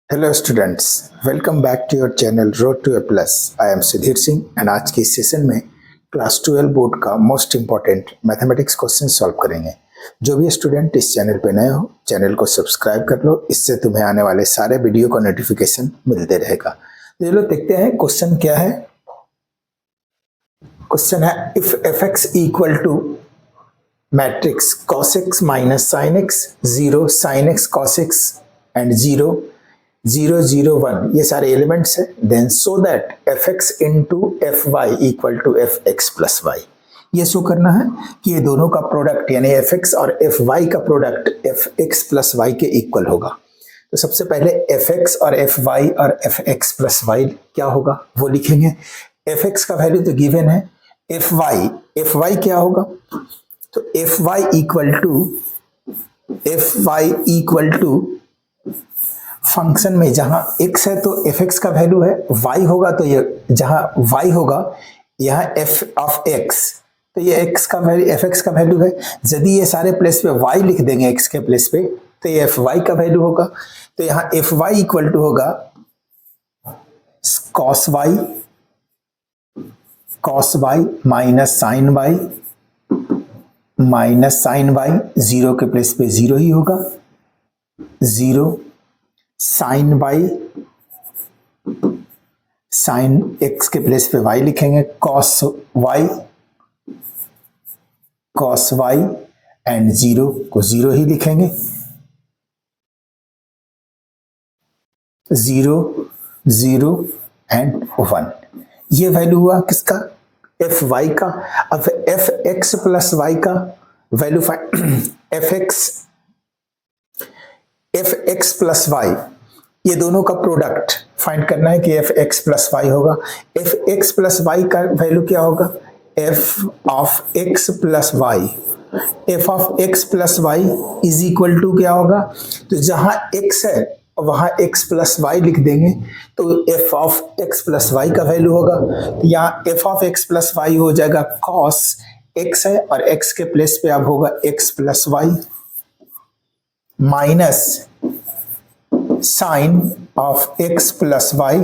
Hello students, welcome back to your channel road to A plus. I am Sudhir Singh and आज के इस session में class 12 board का most important mathematics question solve करेंगे। जो भी स्टूडेंट इस चैनल पे नए हो, चैनल को सब्सक्राइब कर लो, इससे तुम्हें आने वाले सारे वीडियो का नोटिफिकेशन मिलते रहेगा। तो चलो देखते हैं क्वेश्चन क्या है। क्वेश्चन है if F X equal to matrix cos x minus sine X, 0 sin x cos x and 0 0 0 1 ये सारे एलिमेंट्स है। Then so that F X into F Y equal to F x plus Y. ये show करना है कि ये दोनों का प्रोडक्ट यानी एफ एक्स और एफ वाई का product F x plus Y के इक्वल होगा। तो सबसे पहले एफ एक्स और एफ वाई और एफ एक्स प्लस वाई क्या होगा वो लिखेंगे। एफ एक्स का वैल्यू तो गिवन है, एफ वाई क्या होगा, तो f Y equal to function में जहां x है तो एफ एक्स का वैल्यू है, y होगा तो ये जहां y होगा यहाँ एफ ऑफ x, तो ये x का वैल्यू एफ एक्स का वैल्यू है। यदि ये सारे प्लेस पे y लिख देंगे x के प्लेस पे तो ये एफ वाई का वैल्यू होगा। तो यहाँ एफ वाई इक्वल टू होगा cos y minus sine y, zero के प्लेस पे जीरो ही होगा, 0 साइन x के प्लेस पे y लिखेंगे, cos y एंड 0 को 0 ही लिखेंगे, 0 0 एंड 1। ये वैल्यू हुआ किसका, एफ वाई का। अब एफ एक्स प्लस वाई का value f x plus Y, ये दोनों का प्रोडक्ट फाइंड करना है कि एफ एक्स प्लस वाई होगा। एफ एक्स प्लस वाई का वैल्यू क्या होगा, f of x plus y, f of x plus y is equal to क्या होगा, तो जहां एक्स है वहां x प्लस वाई लिख देंगे तो f of x plus y का वैल्यू होगा। तो यहाँ f of x plus y हो जाएगा cos x है और x के प्लेस पे अब होगा x plus y minus sine of x plus y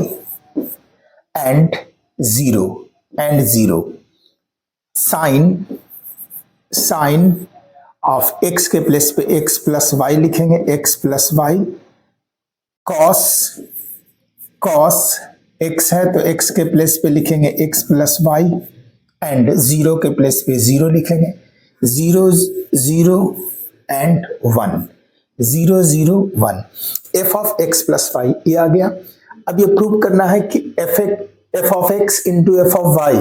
and 0 sine of x के प्लेस पे x प्लस वाई लिखेंगे, x plus y cos x है तो x के प्लेस पे लिखेंगे x प्लस वाई एंड 0 के प्लेस पे 0 लिखेंगे, 0 0 and 1, 0 0 1। f of x plus Y ये आ गया। अब ये प्रूव करना है कि f of x into f of y,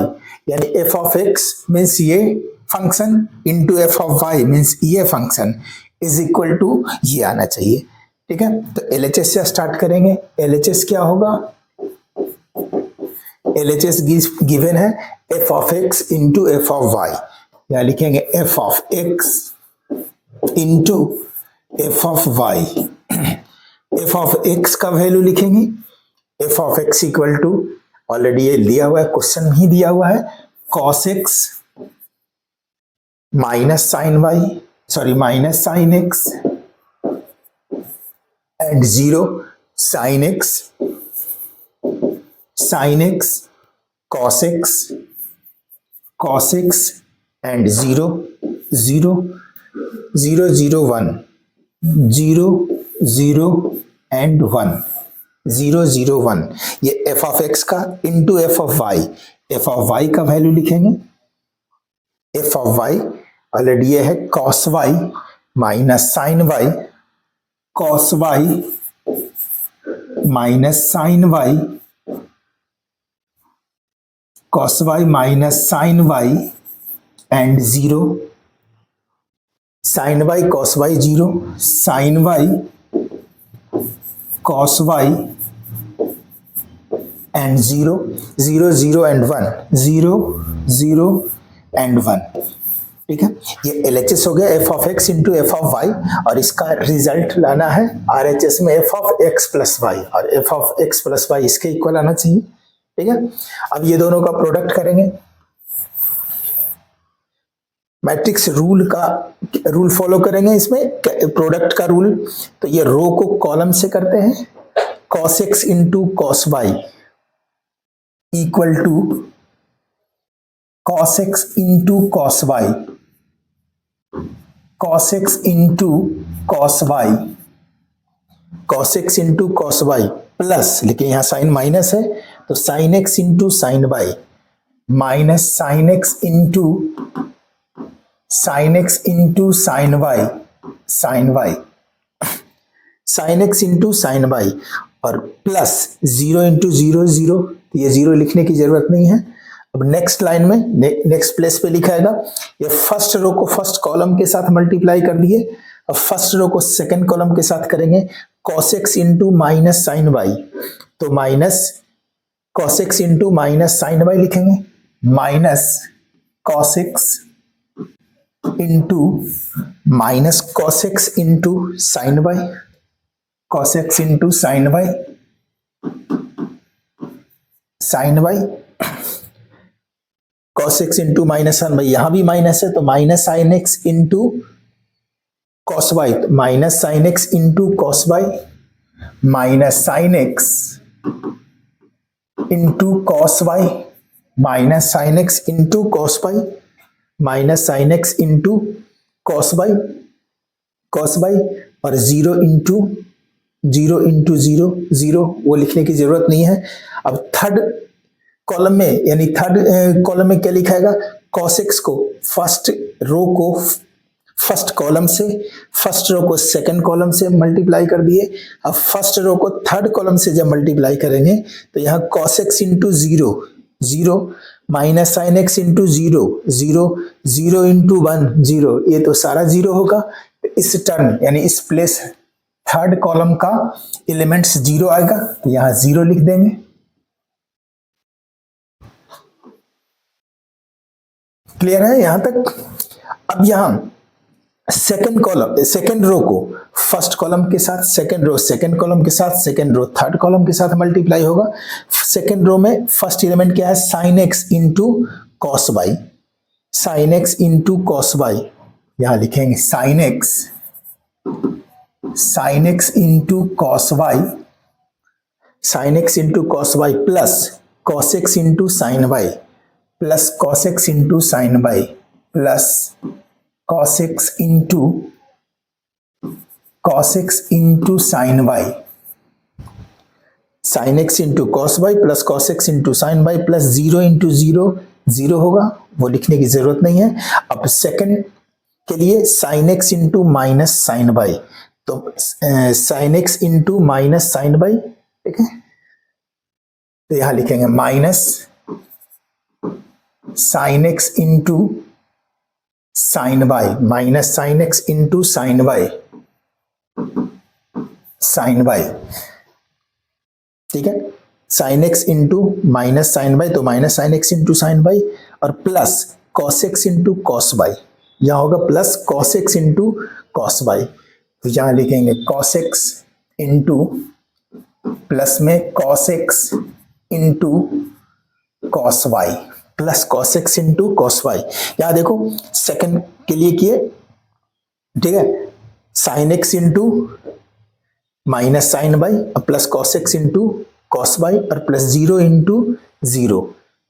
यानी f ऑफ x मीन्स ये function into f of y means ये फंक्शन इज इक्वल टू ये आना चाहिए। ठीक है, तो LHS से स्टार्ट करेंगे। LHS क्या होगा, LHS गिवन है f of x into f of y, या लिखेंगे f of x into f of y. f of x का वैल्यू लिखेंगे, f of x equal to already ये दिया हुआ है, क्वेश्चन ही दिया हुआ है, cos x minus sine x and 0 sin x cos x and 0 0 0 0 1 0 0 and 1 0 0 1। ये f ऑफ x का इंटू एफ ऑफ वाई का वैल्यू लिखेंगे, f ऑफ y ऑलरेडी ये है cos y minus sine y, cos y minus sine y and 0 sin y cos y 0 sin y cos y and 0 0 0 and 1 0 0 and 1। ठीक है, ये LHS हो गया f of x into f of y, और इसका result लाना है RHS में f of x plus y, और f of x plus y इसके इक्वल आना चाहिए। ठीक है, अब ये दोनों का प्रोडक्ट करेंगे, मैट्रिक्स रूल फॉलो करेंगे इसमें, प्रोडक्ट का रूल। तो ये रो को कॉलम से करते हैं, cos x into cos y equal to cos x into cos y, cos x into cos y, cos x into cos y plus, लेकिन यहां साइन माइनस है तो sin x into sine y minus sin x into sin x into sine y, sin y, sin x into sine y और plus 0 into 0 0, ये 0 लिखने की जरूरत नहीं है। अब नेक्स्ट लाइन में नेक्स्ट प्लेस पे लिखाएगा, ये फर्स्ट रो को फर्स्ट कॉलम के साथ मल्टीप्लाई कर दिए, अब फर्स्ट रो को सेकंड कॉलम के साथ करेंगे, cos x into minus sine y, तो minus cos x into minus sine y लिखेंगे, minus cos x into minus cos x into sine y, cos x into sine y, sine y, cos x into minus sine y, यहां भी minus है तो minus sine x into cos y, minus sine x into cos y, minus sine x into cos y, minus sine x into cos y, minus sine x into cos y, cos y और 0 into 0 into 0 0, वो लिखने की जरूरत नहीं है। अब third column में यानी थर्ड कॉलम में क्या लिखाएगा, cos x को फर्स्ट रो को फर्स्ट कॉलम से, फर्स्ट रो को सेकंड कॉलम से मल्टीप्लाई कर दिए, अब फर्स्ट रो को थर्ड कॉलम से जब मल्टीप्लाई करेंगे तो यहाँ cos x into 0 0 minus sine x into 0 0 0 into 1 0, ये तो सारा 0 होगा। इस टर्म यानी इस प्लेस थर्ड कॉलम का एलिमेंट्स 0 आएगा तो यहाँ 0 लिख देंगे। क्लियर है यहां तक? अब यहां सेकंड कॉलम सेकंड रो को फर्स्ट कॉलम के साथ, सेकंड रो सेकंड कॉलम के साथ, सेकंड रो थर्ड कॉलम के साथ मल्टीप्लाई होगा। सेकंड रो में फर्स्ट एलिमेंट क्या है, sine x into cos y, sine x into cos y, यहां लिखेंगे sine x into cos y, sine x into cos y plus cos x into sine y, plus cos x into sine y, plus cos x into sine y, sine x into cos y plus cos x into sine y plus 0 into 0 0 होगा, वो लिखने की जरूरत नहीं है। अब second के लिए sine x into minus sine y, तो sine x into minus sine y, ठीक है, तो यहां लिखेंगे minus sine x into sine y, minus sine x into sine y, sine y, ठीक है, sine x into minus sine y, तो minus sine x into sine y और plus cos x into cos y, यहां होगा plus cos x into cos y, तो यहां लिखेंगे cos x into plus में cos x into cos y plus cos x into cos y. यहां देखो second के लिए किए, ठीक है, sine x into minus sine y plus cos x into cos y और प्लस 0 इंटू 0,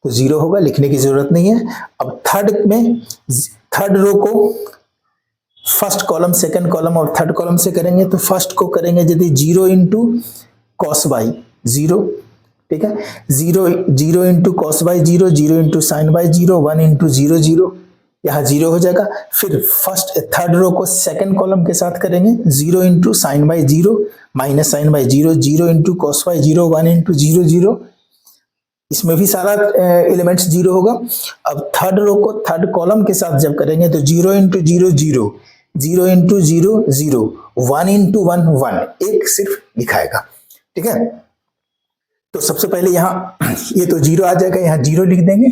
तो 0 होगा, लिखने की जरूरत नहीं है। अब थर्ड में थर्ड रो को फर्स्ट कॉलम सेकंड कॉलम और थर्ड कॉलम से करेंगे, तो फर्स्ट को करेंगे यदि 0 इंटू कॉस वाई 0, ठीक है, 0 into cos y 0, 0 into sine y 0, 1 into 0 0, यहाँ 0 हो जाएगा। फिर फर्स्ट थर्ड रो को सेकंड कॉलम के साथ करेंगे, 0 into sine y 0 minus sine y 0, 0 into cos y 0, 1 into 0 0, इसमें भी सारा एलिमेंट्स 0 होगा। अब थर्ड रो को थर्ड कॉलम के साथ जब करेंगे तो 0 इंटू 0 0, 0 इंटू 0 0, 1 इंटू 1 1, एक सिर्फ लिखाएगा, ठीक है। तो सबसे पहले यहाँ ये तो 0 आ जाएगा, यहाँ 0 लिख देंगे।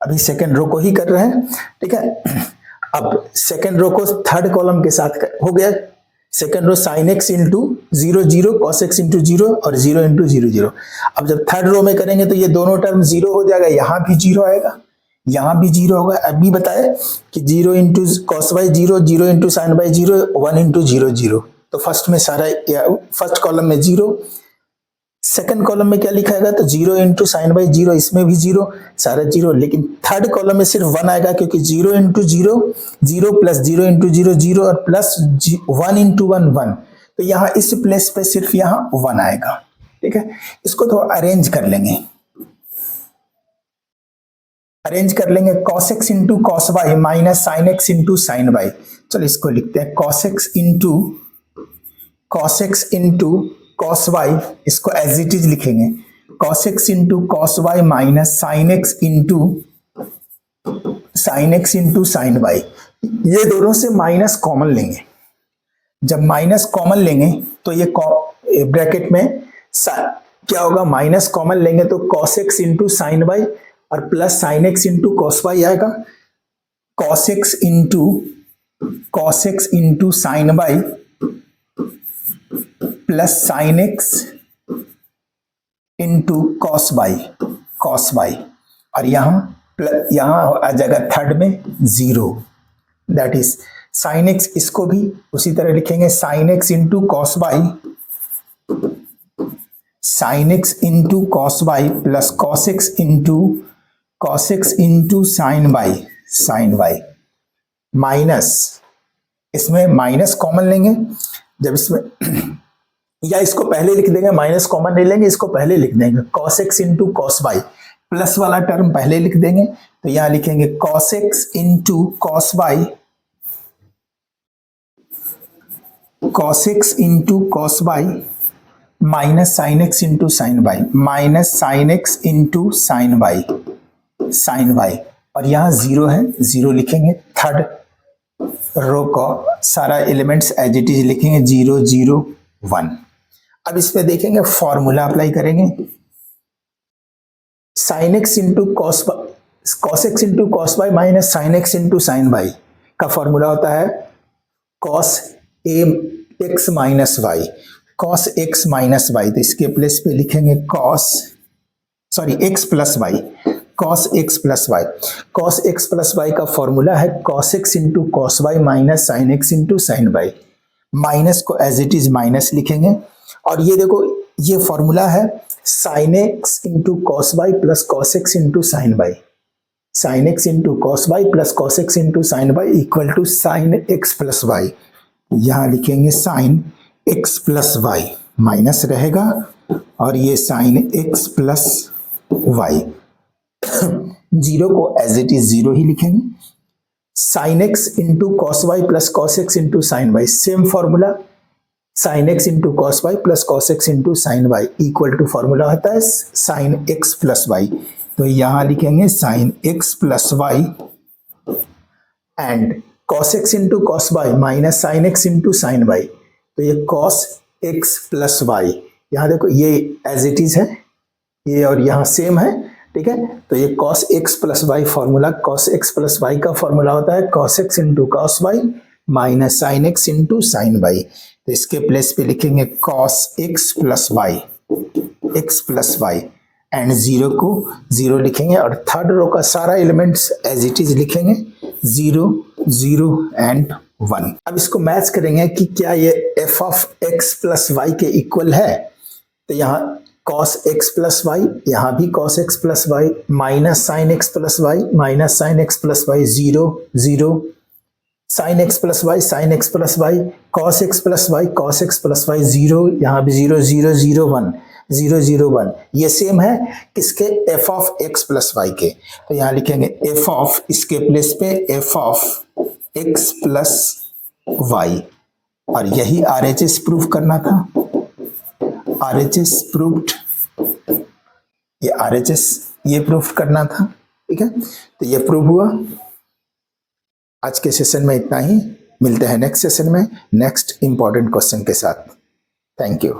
अभी सेकंड रो को ही कर रहे हैं, ठीक है। अब सेकंड रो को थर्ड कॉलम के साथ हो गया, second rho sine x into 0 0, cos x into 0 और 0 इंटू 0 0। अब जब थर्ड रो में करेंगे तो ये दोनों टर्म 0 हो जाएगा, यहाँ भी 0 आएगा, यहाँ भी 0 होगा। अभी बताए कि 0 into cos y 0, 0 into sine y 0, 1 into 0 0, तो फर्स्ट में सारा फर्स्ट कॉलम में 0, सेकंड कॉलम में क्या लिखाएगा, तो 0 इंटू साइन बाई 0, इसमें भी 0, सारा 0, लेकिन थर्ड कॉलम में सिर्फ 1 आएगा, क्योंकि 0 इंटू 0 0 प्लस 0 इंटू 0 0 और प्लस 1 इंटू 1 1, तो यहाँ इस प्लेस पे सिर्फ यहाँ 1 आएगा। ठीक है, इसको थोड़ा अरेंज कर लेंगे, cos x into cos y minus sine x into sine y. चलो इसको लिखते हैं cos x into cos y, इसको एज इट इज लिखेंगे, cos x into cos y minus sine x into sine y. ये दोनों से माइनस कॉमन लेंगे, जब माइनस कॉमन लेंगे तो ये ब्रैकेट में क्या होगा, माइनस कॉमन लेंगे तो cos x into sine y और plus sine x into cos y आएगा, cos x into sine y plus sine x into cos y, और यहाँ आ जाएगा थर्ड में 0, दैट इज साइन एक्स, इसको भी उसी तरह लिखेंगे, sine x into cos y plus cos x into sine y minus, इसमें माइनस कॉमन लेंगे, जब इसमें या इसको पहले लिख देंगे, माइनस कॉमन नहीं लेंगे, इसको पहले लिख देंगे, cos x into cos y, plus वाला टर्म पहले लिख देंगे, तो यहां लिखेंगे cos x into cos y minus sine x into sine y, minus sine x into sine y, और यहाँ 0 है, 0 लिखेंगे, थर्ड रो का सारा एलिमेंट्स एज इट इज लिखेंगे, 0 0 1। अब इस पे देखेंगे, फॉर्मूला अप्लाई करेंगे, sine x into cos x into cos y minus sine x into sine y का फॉर्मूला होता है cos x minus y, cos x minus y, तो इसके प्लेस पे लिखेंगे x plus y, cos x plus y का formula है cos x into cos y minus sine x into sine y, minus को एज इट इज माइनस लिखेंगे, और ये देखो ये फॉर्मूला है sine x into cos y plus cos x into sine y, sine x into cos y plus cos x into sine y equal to sine x plus y, यहाँ लिखेंगे sine x plus y, minus रहेगा और ये sign x plus y, 0 को as it is 0 ही लिखेंगे, sine x into cos y plus cos x into sine y, same formula, sine x into cos y plus cos x into sine y equal to formula होता है sine x plus y, तो यहां लिखेंगे sine x plus y and cos x into cos y minus sine x into sine y, तो ये cos x plus y, यहाँ देखो ये एज इट इज है, ये और यहाँ सेम है, ठीक है, तो ये cos x plus y formula, cos x plus y का फॉर्मूला होता है cos x into cos y minus sine x into sine y, तो इसके प्लेस पे लिखेंगे cos x plus y and 0 को 0 लिखेंगे, और थर्ड रो का सारा एलिमेंट्स एज इट इज लिखेंगे, 0 0 एंड 1। अब इसको मैच करेंगे कि क्या ये f of x plus Y के इक्वल है, तो यहाँ cos x प्लस वाई, यहाँ भी cos x plus y minus sine x plus y minus sine x plus y, 0 0 sine x plus y cos x plus y 0, यहाँ भी 0 0 0 1 0 0 1, ये same है किसके, f of x plus Y के, तो यहाँ लिखेंगे f ऑफ, इसके प्लेस पे f of x plus y, और यही RHS प्रूफ करना था, RHS प्रूफ्ड, ये RHS ये प्रूफ करना था, ठीक है, तो ये प्रूफ हुआ। आज के सेशन में इतना ही, मिलते हैं नेक्स्ट सेशन में नेक्स्ट इंपॉर्टेंट क्वेश्चन के साथ। Thank you.